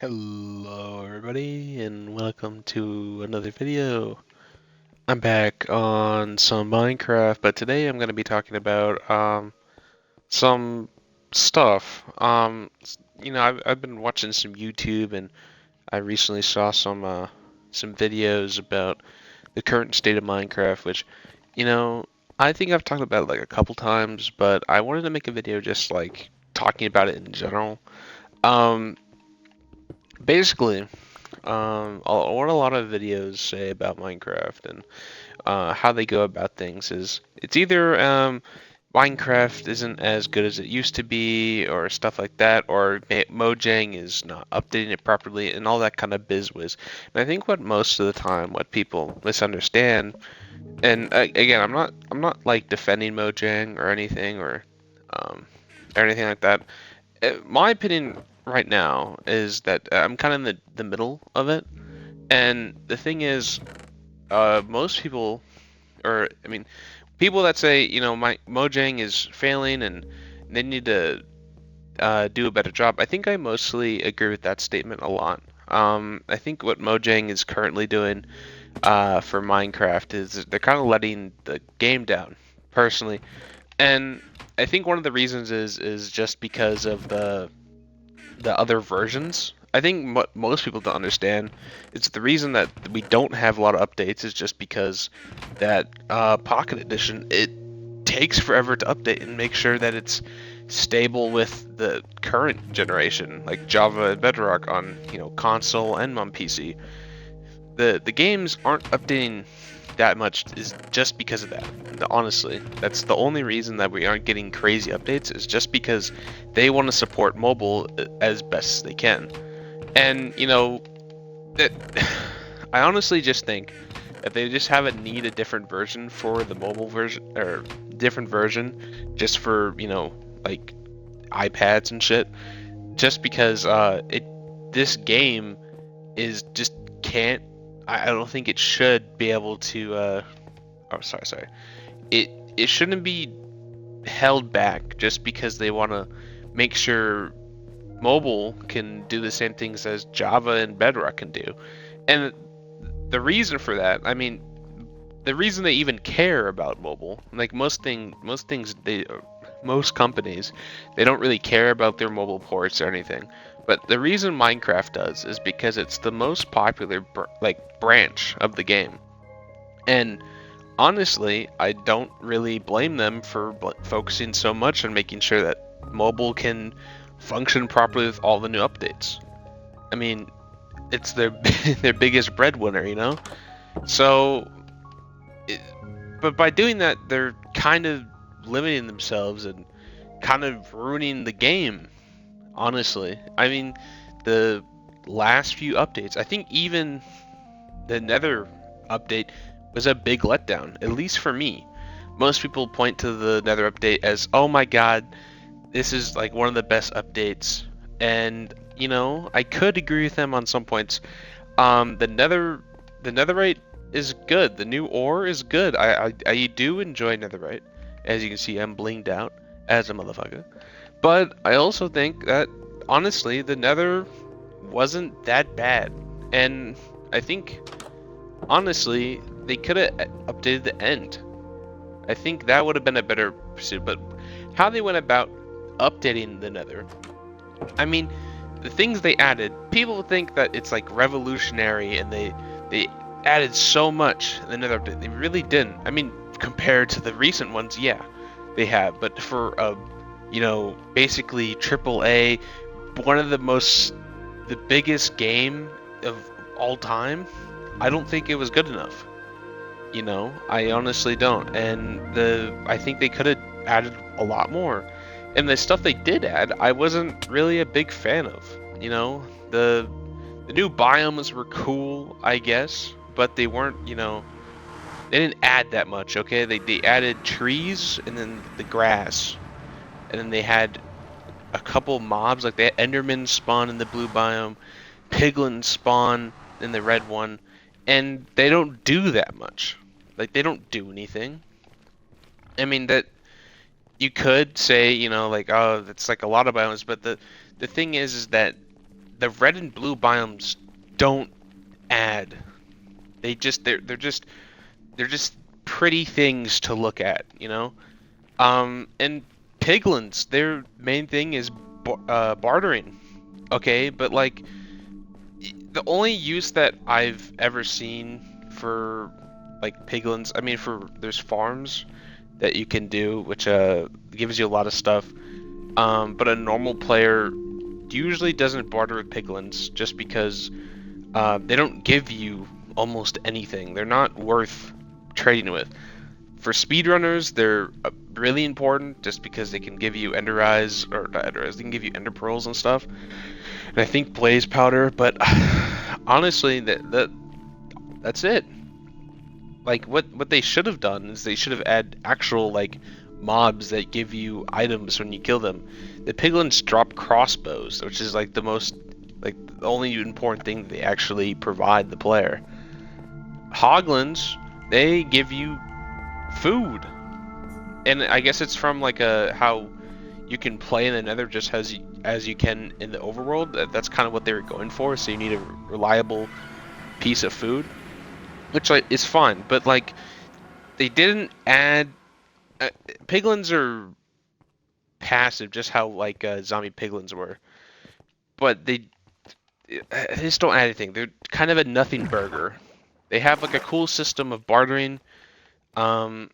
Hello everybody and welcome to another video. I'm back on some Minecraft, but today I'm going to be talking about some stuff. I've been watching some YouTube and I recently saw some videos about the current state of Minecraft, which, you know, I think I've talked about it like a couple times, but I wanted to make a video just like talking about it in general. Um, Basically, what a lot of videos say about Minecraft and how they go about things is it's either Minecraft isn't as good as it used to be, or stuff like that, or Mojang is not updating it properly, and all that kind of bizwiz. And I think what most of the time, what people misunderstand, and again, I'm not like defending Mojang or anything like that. My opinion right now is that I'm kind of in the middle of it. And the thing is, most people, or I mean, people that say, my Mojang is failing and they need to do a better job, I think I mostly agree with that statement a lot. I think what Mojang is currently doing for Minecraft is they're kind of letting the game down, personally. And I think one of the reasons is just because of the other versions. I think what most people don't understand is the reason that we don't have a lot of updates is just because that Pocket Edition, it takes forever to update and make sure that it's stable with the current generation, like Java and Bedrock on console and on PC. The games aren't updating that much is just because of that. Honestly, that's the only reason that we aren't getting crazy updates is just because they want to support mobile as best as they can. And that I honestly just think that they just have a different version for the mobile version or different version just for like iPads and shit. Just because it this game is just can't. I don't think it should be able to. Oh, sorry. It shouldn't be held back just because they want to make sure mobile can do the same things as Java and Bedrock can do. And the reason for that, I mean, the reason they even care about mobile, like most companies, they don't really care about their mobile ports or anything. But the reason Minecraft does is because it's the most popular branch of the game. And honestly, I don't really blame them for focusing so much on making sure that mobile can function properly with all the new updates. I mean, it's their their biggest breadwinner, you know. So, it, but by doing that, they're kind of limiting themselves and kind of ruining the game. Honestly, I mean, the last few updates, I think even the Nether update was a big letdown, at least for me. Most people point to the Nether update as, oh my god, this is like one of the best updates. And, I could agree with them on some points. The Netherite is good. The new ore is good. I do enjoy Netherite. As you can see, I'm blinged out as a motherfucker. But I also think that, honestly, the Nether wasn't that bad. And I think honestly, they could have updated the end. I think that would have been a better pursuit. But how they went about updating the Nether, I mean, the things they added, people think that it's like revolutionary, and they added so much in the Nether update. They really didn't. I mean, compared to the recent ones, yeah, they have. But for basically triple A, one of the biggest game of all time, I don't think it was good enough. I honestly don't. And I think they could have added a lot more. And the stuff they did add, I wasn't really a big fan of. The new biomes were cool, I guess, but they weren't, they didn't add that much, okay? They added trees and then the grass. And then they had a couple mobs, like they had Enderman spawn in the blue biome, Piglin spawn in the red one, and they don't do that much. Like, they don't do anything. I mean, that you could say, like, oh, that's like a lot of biomes, but the thing is that the red and blue biomes don't add. They're just pretty things to look at, you know. And piglins, their main thing is bartering. Okay, but like the only use that I've ever seen for like piglins, I mean, for there's farms that you can do, which gives you a lot of stuff. But a normal player usually doesn't barter with piglins just because they don't give you almost anything. They're not worth trading with. For speedrunners, they're really important just because they can give you ender eyes, or not ender eyes, they can give you ender pearls and stuff. And I think blaze powder, but honestly, that's it. Like what they should have done is they should have added actual like mobs that give you items when you kill them. The piglins drop crossbows, which is like the most like the only important thing they actually provide the player. Hoglins, they give you food, and I guess it's from like a how you can play in the Nether just as you can in the overworld. That's kind of what they were going for. So you need a reliable piece of food, which like is fine, but like they didn't add. Piglins are passive, just how like zombie piglins were, but they just don't add anything. They're kind of a nothing burger. They have like a cool system of bartering. Um,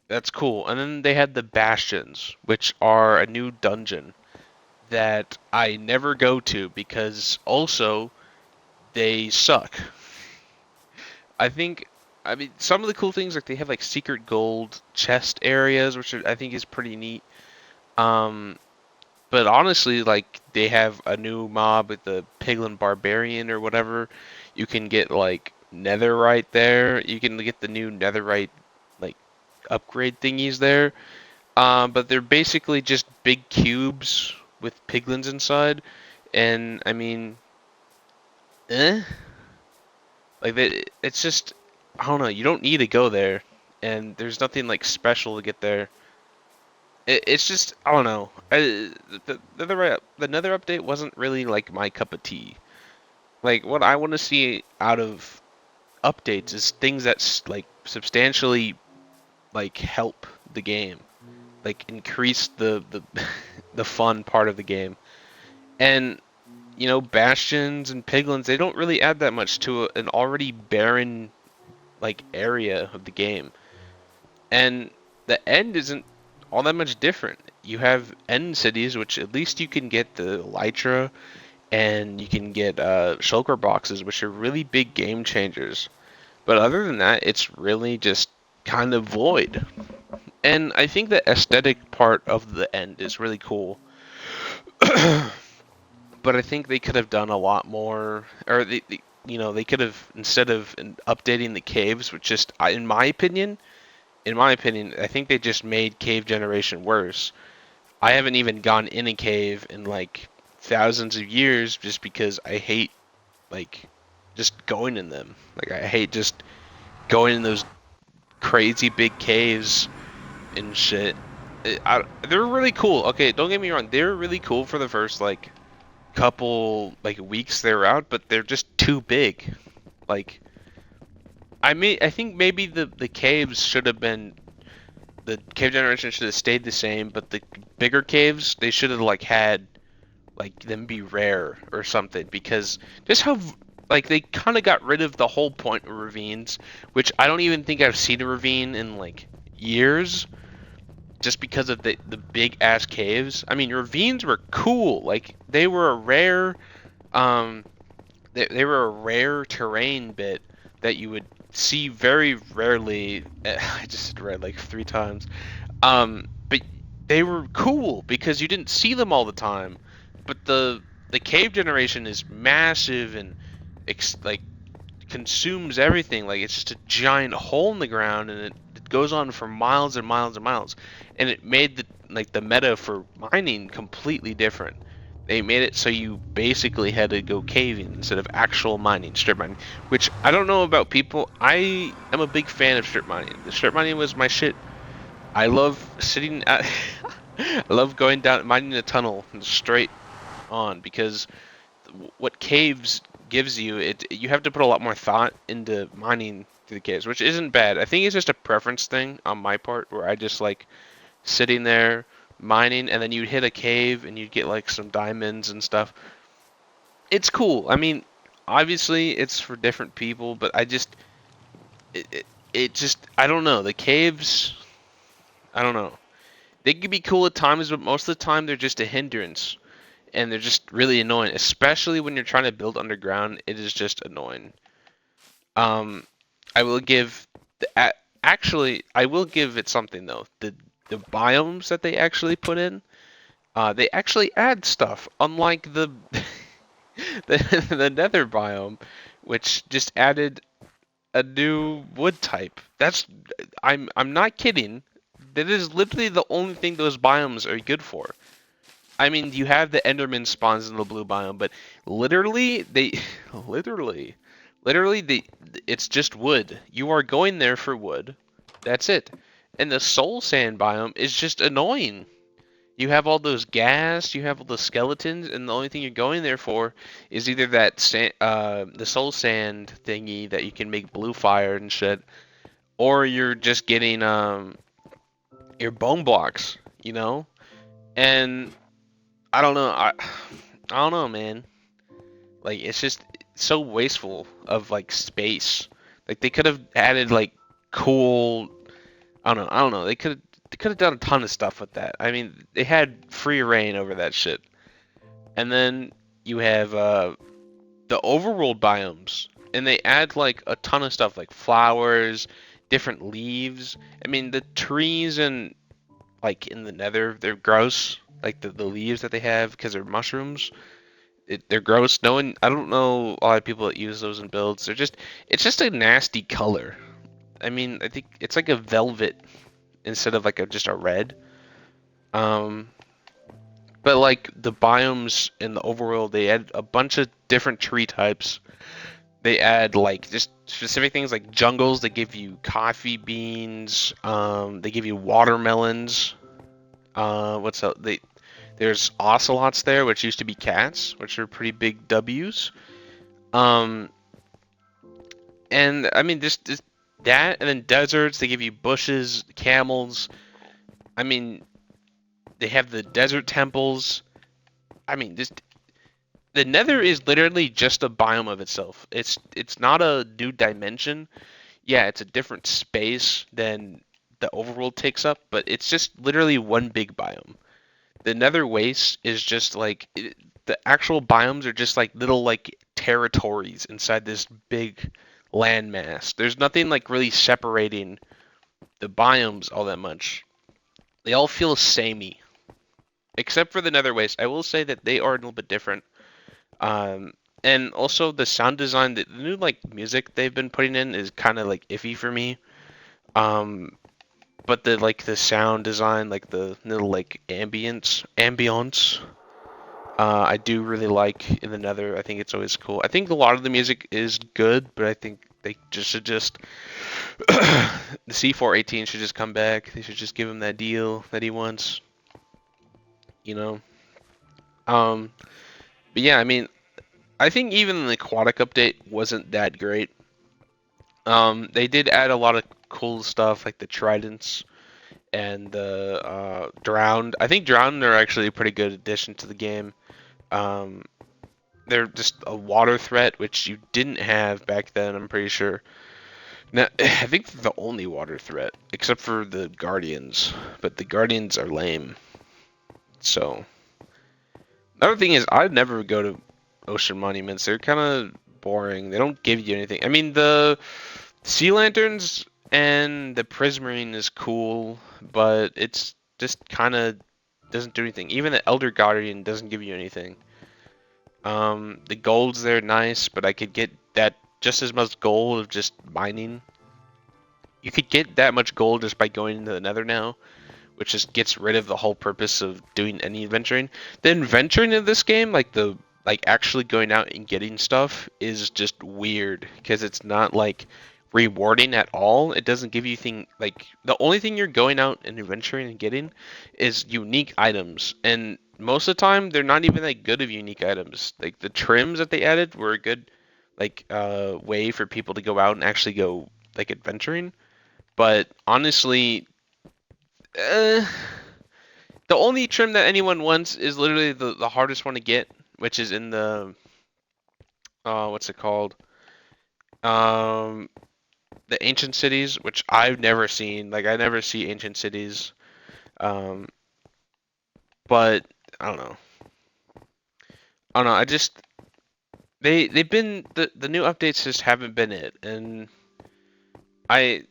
that's cool. And then they had the bastions, which are a new dungeon that I never go to because also they suck. I think, I mean, some of the cool things like they have like secret gold chest areas, which I think is pretty neat. Um, but honestly, like they have a new mob with the Piglin Barbarian or whatever. You can get like Netherite there. You can get the new Netherite like upgrade thingies there. But they're basically just big cubes with piglins inside, and I mean, eh? Like it's just I don't know. You don't need to go there, and there's nothing like special to get there. It's just I don't know. The Nether update wasn't really like my cup of tea. Like what I want to see out of updates is things that like substantially like help the game, like increase the the fun part of the game. And you know, bastions and piglins, they don't really add that much to an already barren like area of the game. And the end isn't all that much different. You have end cities, which at least you can get the elytra and you can get shulker boxes, which are really big game changers. But other than that, it's really just kind of void. And I think the aesthetic part of the end is really cool. But I think they could have done a lot more, or you know, they could have instead of updating the caves, which just, in my opinion, I think they just made cave generation worse. I haven't even gone in a cave in like thousands of years, just because I hate like just going in them. Like I hate just going in those crazy big caves and shit. They're really cool. Okay, don't get me wrong. They're really cool for the first like couple like weeks they're out, but they're just too big. Like I think maybe the caves should have been the cave generation should have stayed the same, but the bigger caves they should have like had like them be rare or something because just how like they kind of got rid of the whole point of ravines, which I don't even think I've seen a ravine in like years just because of the big ass caves. I mean, ravines were cool. Like they were a rare they were a rare terrain bit that you would see very rarely. I just read like 3 times. But they were cool because you didn't see them all the time. But the cave generation is massive and like consumes everything. Like it's just a giant hole in the ground, and it goes on for miles and miles and miles. And it made the meta for mining completely different. They made it so you basically had to go caving instead of actual mining, strip mining. Which I don't know about people. I am a big fan of strip mining. The strip mining was my shit. I love sitting at. I love going down mining a tunnel straight on because what caves gives you, you have to put a lot more thought into mining through the caves, which isn't bad. I think it's just a preference thing on my part, where I just like sitting there mining, and then you'd hit a cave and you'd get like some diamonds and stuff. It's cool. I mean, obviously it's for different people, but it, it, it just I don't know. The caves, I don't know. They can be cool at times, but most of the time they're just a hindrance, and they're just really annoying, especially when you're trying to build underground. It is just annoying. Um, I will give actually I will give it something though. The biomes that they actually put in, they actually add stuff, unlike the the Nether biome, which just added a new wood type. I'm not kidding. That is literally the only thing those biomes are good for. I mean, you have the Enderman spawns in the blue biome, but literally they literally literally it's just wood. You are going there for wood. That's it. And the soul sand biome is just annoying. You have all those ghast, you have all the skeletons, and the only thing you're going there for is either that the soul sand thingy that you can make blue fire and shit, or you're just getting your bone blocks, you know. And I don't know, I don't know, man. Like it's just so wasteful of like space. Like they could have added like cool. I don't know. They could have done a ton of stuff with that. I mean, they had free reign over that shit. And then you have the overworld biomes, and they add like a ton of stuff like flowers, different leaves. I mean, the trees and like in the Nether, they're gross. Like the leaves that they have because they're mushrooms. They're gross. No one, I don't know a lot of people that use those in builds. It's just a nasty color. I mean, I think it's like a velvet instead of like just a red. Um, but like the biomes in the overworld, they add a bunch of different tree types. They add like just specific things like jungles. They give you coffee beans. They give you watermelons. What's up? There's ocelots there, which used to be cats, which are pretty big W's. Um, and I mean, this that, and then deserts. They give you bushes, camels. I mean, they have the desert temples. I mean, this the Nether is literally just a biome of itself. It's not a new dimension. Yeah, it's a different space than the overworld takes up, but it's just literally one big biome. The Nether Waste is just like the actual biomes are just like little like territories inside this big landmass. There's nothing like really separating the biomes all that much. They all feel samey, except for the Nether Waste. I will say that they are a little bit different. Um, and also the sound design, the new like music they've been putting in is kind of like iffy for me. Um, but the sound design, like the little like ambience, I do really like in the Nether. I think it's always cool. I think a lot of the music is good, but I think they just should just the C418 should just come back. They should just give him that deal that he wants, you know. Um, but yeah, I mean, I think even the aquatic update wasn't that great. They did add a lot of cool stuff like the tridents and the drowned. I think drowned are actually a pretty good addition to the game. Um, they're just a water threat, which you didn't have back then. I'm pretty sure. Now, I think they're the only water threat, except for the guardians. But the guardians are lame. So another thing is, I'd never go to ocean monuments. They're kind of boring. They don't give you anything. I mean, the sea lanterns and the prismarine is cool, but it's just kind of doesn't do anything. Even the elder guardian doesn't give you anything. The gold's there nice, but I could get that just as much gold of just mining. You could get that much gold just by going into the nether now, which just gets rid of the whole purpose of doing any adventuring. The adventuring in this game, like actually going out and getting stuff, is just weird because it's not like rewarding at all. It doesn't give you thing like the only thing you're going out and adventuring and getting is unique items, and most of the time they're not even that good of unique items. Like the trims that they added were a good like way for people to go out and actually go like adventuring. But honestly, uh, the only trim that anyone wants is literally the hardest one to get, which is in the what's it called? Um, the ancient cities, which I've never seen. Like I never see ancient cities. Um, but I don't know. I don't know. I just they've been the new updates just haven't been it, and I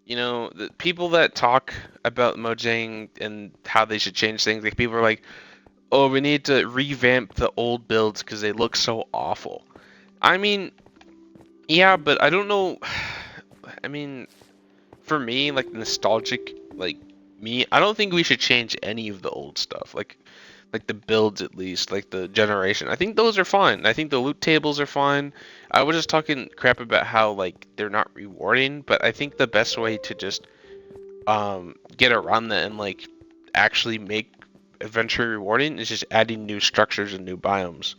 the people that talk about Mojang and how they should change things, like people are like, oh, we need to revamp the old builds because they look so awful. I mean, yeah, but I don't know. I mean, for me, like nostalgic, like me, I don't think we should change any of the old stuff. Like the builds at least, like the generation. I think those are fine. I think the loot tables are fine. I was just talking crap about how like they're not rewarding, but I think the best way to just get around that and like actually make adventure rewarding is just adding new structures and new biomes.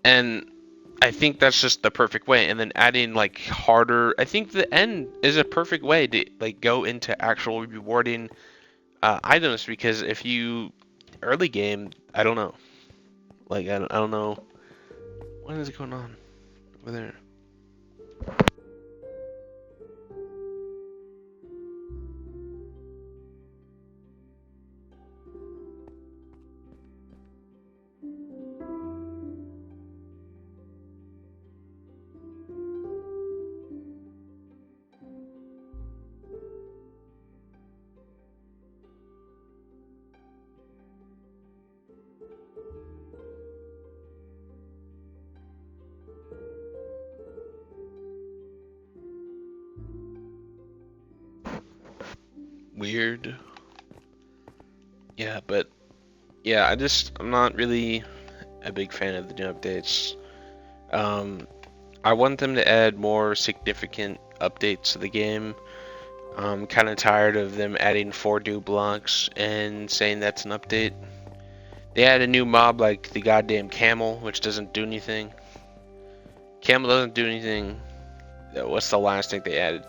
And I think that's just the perfect way. And then adding like harder. I think the end is a perfect way to like go into actual rewarding items because if you early game, I don't know. Like I don't know what is going on over there. Weird. Yeah, but yeah, I'm not really a big fan of the new updates. Um, I want them to add more significant updates to the game. I'm kind of tired of them adding 4 new blocks and saying that's an update. They add a new mob like the goddamn camel, which doesn't do anything. Camel doesn't do anything. What's the last thing they added?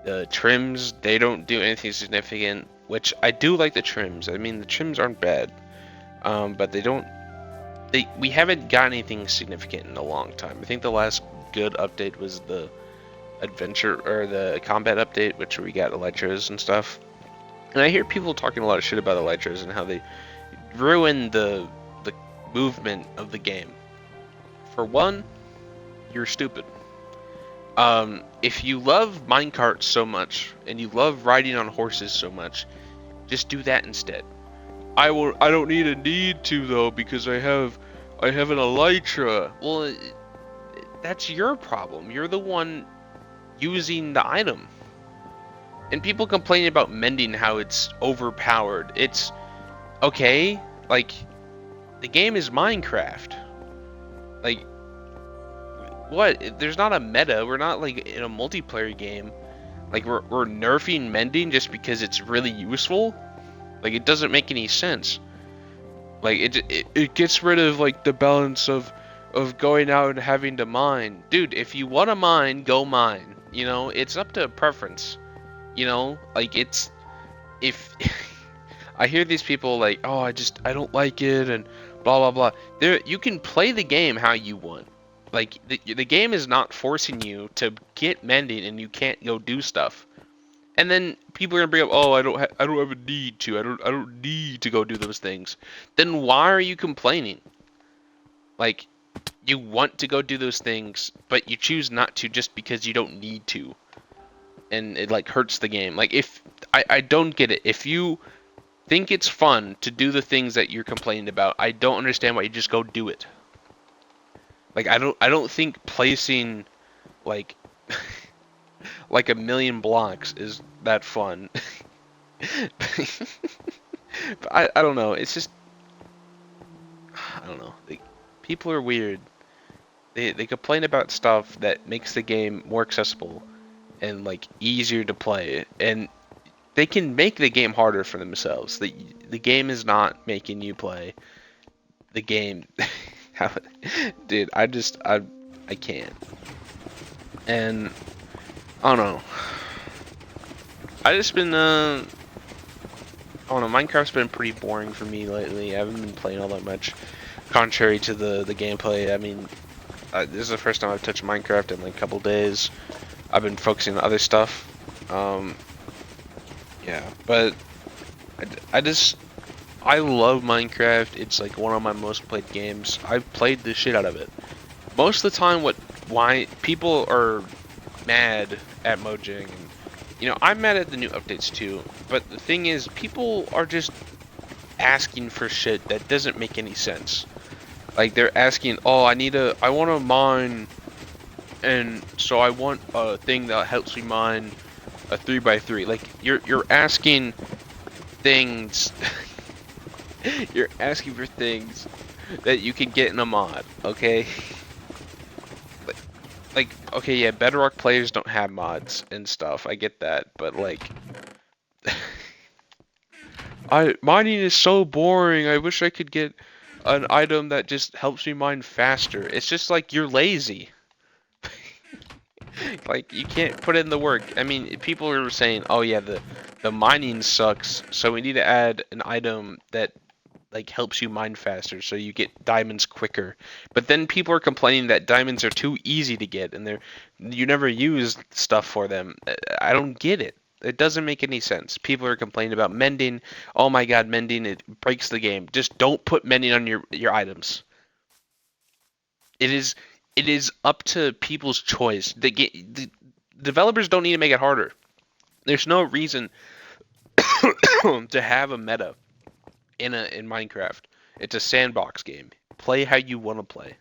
The trims, they don't do anything significant, which I do like the trims. I mean, the trims aren't bad, but they don't. We haven't got anything significant in a long time. I think the last good update was the adventure or the combat update, which we got elytras and stuff. And I hear people talking a lot of shit about elytras and how they ruin the movement of the game. For one, you're stupid. If you love minecarts so much and you love riding on horses so much, just do that instead. I don't need to though because I have an elytra. Well, that's your problem. You're the one using the item. And people complaining about mending how it's overpowered. It's okay. Like the game is Minecraft. Like what? There's not a meta. We're not like in a multiplayer game. Like we're nerfing mending just because it's really useful. Like it doesn't make any sense. Like it gets rid of like the balance of going out and having to mine. Dude, if you want to mine, go mine. It's up to preference. Like it's if I hear these people like, "Oh, I don't like it," and blah blah blah. You can play the game how you want. Like the game is not forcing you to get mending and you can't go do stuff. And then people are gonna bring up, "Oh, I don't have a need to. I don't need to go do those things." Then why are you complaining? Like you want to go do those things, but you choose not to just because you don't need to. And it like hurts the game. Like if I don't get it. If you think it's fun to do the things that you're complaining about, I don't understand why you just go do it. Like I don't think placing like like a million blocks is that fun. But I don't know. It's just I don't know. People are weird. They complain about stuff that makes the game more accessible and like easier to play, and they can make the game harder for themselves. The game is not making you play. the game. How, dude, I can't. And I don't know. I just been I don't know. Minecraft's been pretty boring for me lately. I haven't been playing all that much, contrary to the gameplay. I mean, this is the first time I've touched Minecraft in like a couple days. I've been focusing on other stuff. Um, yeah, but I just I love Minecraft. It's like one of my most played games. I've played the shit out of it. Most of the time, why people are mad at Mojang, and I'm mad at the new updates too. But the thing is, people are just asking for shit that doesn't make any sense. Like they're asking, oh, I want to mine, and so I want a thing that helps me mine a 3x3. Like you're asking things, you're asking for things that you can get in a mod, okay? Like, okay, yeah, Bedrock players don't have mods and stuff. I get that, but like, mining is so boring. I wish I could get an item that just helps me mine faster. It's just like you're lazy. Like you can't put in the work. I mean, people are saying, "Oh yeah, the mining sucks, so we need to add an item that like helps you mine faster so you get diamonds quicker." But then people are complaining that diamonds are too easy to get and you never use stuff for them. I don't get it. It doesn't make any sense. People are complaining about mending. Oh my god, mending, it breaks the game. Just don't put mending on your items. It is it is up to people's choice. The developers don't need to make it harder. There's no reason to have a meta in Minecraft. It's a sandbox game. Play how you want to play.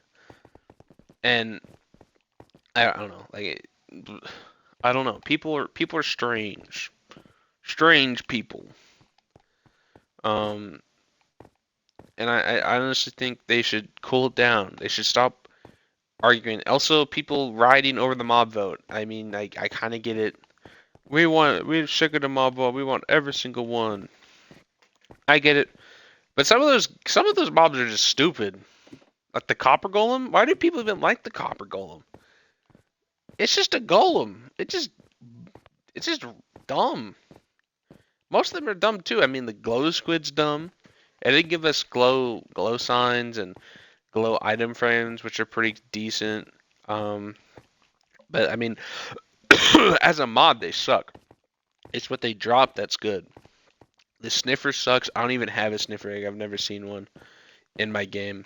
And I don't know, like I don't know. People are strange, strange people. Um, and I honestly think they should cool it down. They should stop arguing. Also, people riding over the mob vote. I mean, I kind of get it. We're sick of the mob vote. We want every single one. I get it. But some of those mobs are just stupid. Like the copper golem. Why do people even like the copper golem? It's just a golem. It's just dumb. Most of them are dumb too. I mean, the glow squid's dumb. And they give us glow signs and glow item frames, which are pretty decent. Um, but I mean, as a mod, they suck. It's what they drop that's good. The sniffer sucks. I don't even have a sniffer egg. I've never seen one in my game.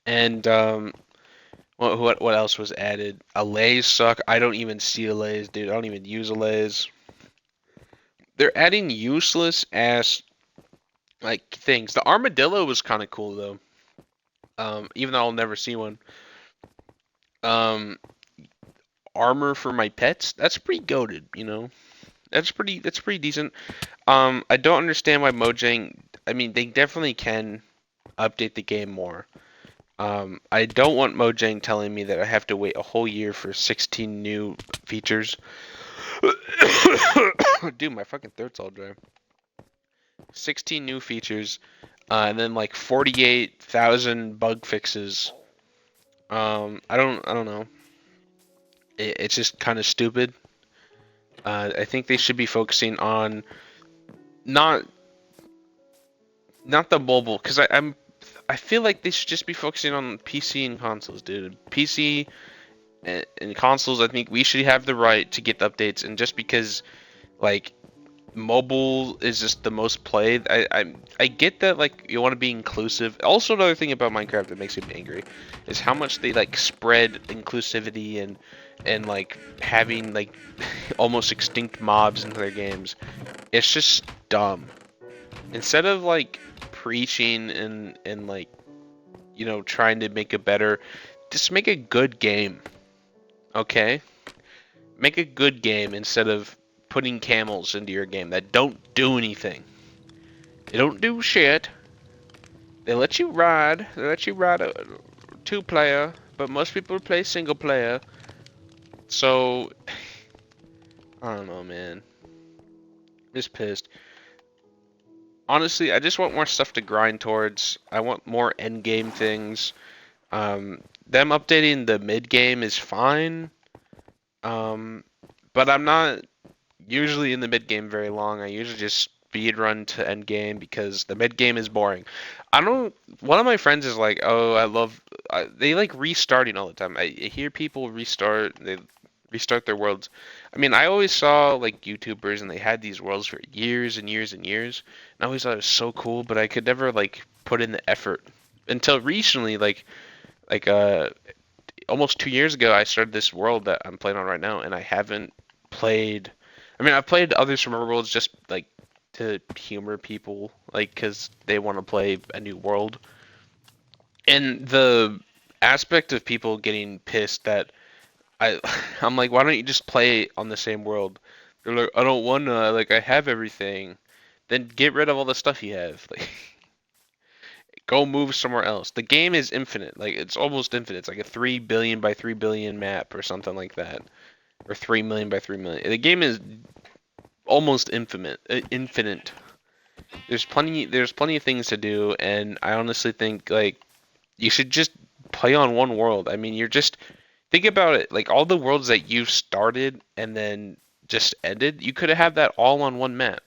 And what else was added? Allays suck. I don't even see allays, dude. I don't even use allays. They're adding useless ass like things. The armadillo was kind of cool though. Even though I'll never see one. Um, armor for my pets. That's pretty goated, you know. That's pretty decent. I don't understand why Mojang. I mean, they definitely can update the game more. I don't want Mojang telling me that I have to wait a whole year for 16 new features. Dude, my fucking throat's all dry. 16 new features, and then like 48,000 bug fixes. I don't know. It's just kind of stupid. I think they should be focusing on not not the mobile, because I feel like they should just be focusing on PC and consoles, dude. PC and consoles, I think we should have the right to get the updates, and just because like mobile is just the most played, I get that like you want to be inclusive. Also, another thing about Minecraft that makes me angry is how much they like spread inclusivity and like having like almost extinct mobs into their games. It's just dumb. Instead of like preaching and like trying to make it better, just make a good game. Okay, make a good game instead of putting camels into your game that don't do anything. They don't do shit. They let you ride. They let you ride a two-player, but most people play single player. So I don't know, man. Just pissed. honestly, I just want more stuff to grind towards. I want more end game things. Them updating the mid game is fine. Um, but I'm not usually in the mid game very long. I usually just speed run to end game because the mid game is boring. I don't. One of my friends is like, "Oh, I love." They like restarting all the time. I hear people restart. They restart their worlds. I mean, I always saw like YouTubers and they had these worlds for years and years and years, and I always thought it was so cool, but I could never like put in the effort until recently. Like almost 2 years ago, I started this world that I'm playing on right now, and I haven't played. I mean, I've played other Summer Worlds just like to humor people, like because they want to play a new world. And the aspect of people getting pissed that I, I'm like, why don't you just play on the same world? They're like, I don't wanna, like, I have everything. Then get rid of all the stuff you have. Like, go move somewhere else. The game is infinite. Like, it's almost infinite. It's like a 3 billion by 3 billion map or something like that. Or 3 million by 3 million. The game is almost infinite. There's plenty of things to do, and I honestly think like you should just play on one world. I mean, you're just think about it, like all the worlds that you've started and then just ended, you could have that all on one map.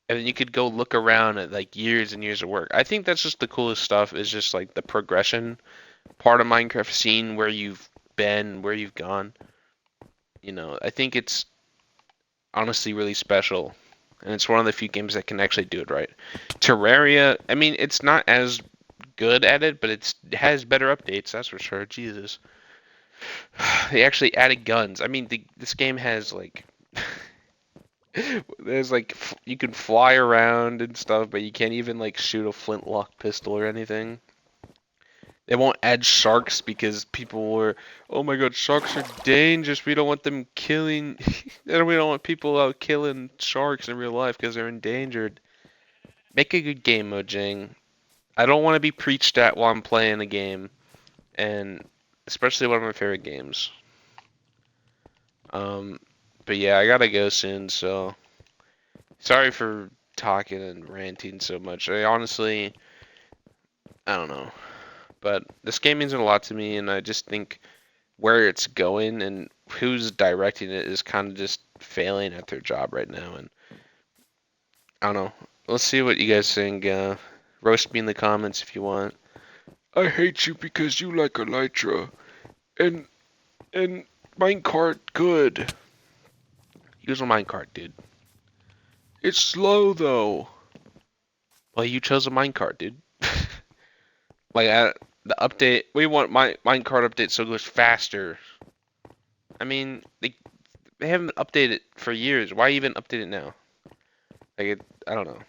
And then you could go look around at like years and years of work. I think that's just the coolest stuff is just like the progression part of Minecraft, seeing where you've been, where you've gone. I think it's honestly really special. And it's one of the few games that can actually do it right. Terraria, I mean, it's not as good at it, but it has better updates, that's for sure. Jesus. They actually added guns. I mean, this game has like there's like you can fly around and stuff, but you can't even like shoot a flintlock pistol or anything. They won't add sharks because people were, oh my god, sharks are dangerous. We don't want them killing, and we don't want people out killing sharks in real life because they're endangered. Make a good game, Mojang. I don't want to be preached at while I'm playing a game, and especially one of my favorite games. Um, but yeah, I gotta go soon, so sorry for talking and ranting so much. I don't know, but this game means a lot to me, and I just think where it's going and who's directing it is kind of just failing at their job right now. And I don't know. Let's see what you guys think. Roast me in the comments if you want. I hate you because you like Elytra and and minecart good. Use a minecart, dude. It's slow though. Well, you chose a minecart, dude. Like the update, we want my minecart update so it goes faster. I mean, they haven't updated it for years. Why even update it now? I don't know.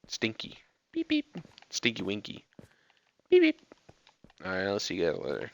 Stinky. Beep beep. Stinky winky. Beep beep. All right, I'll see you guys later.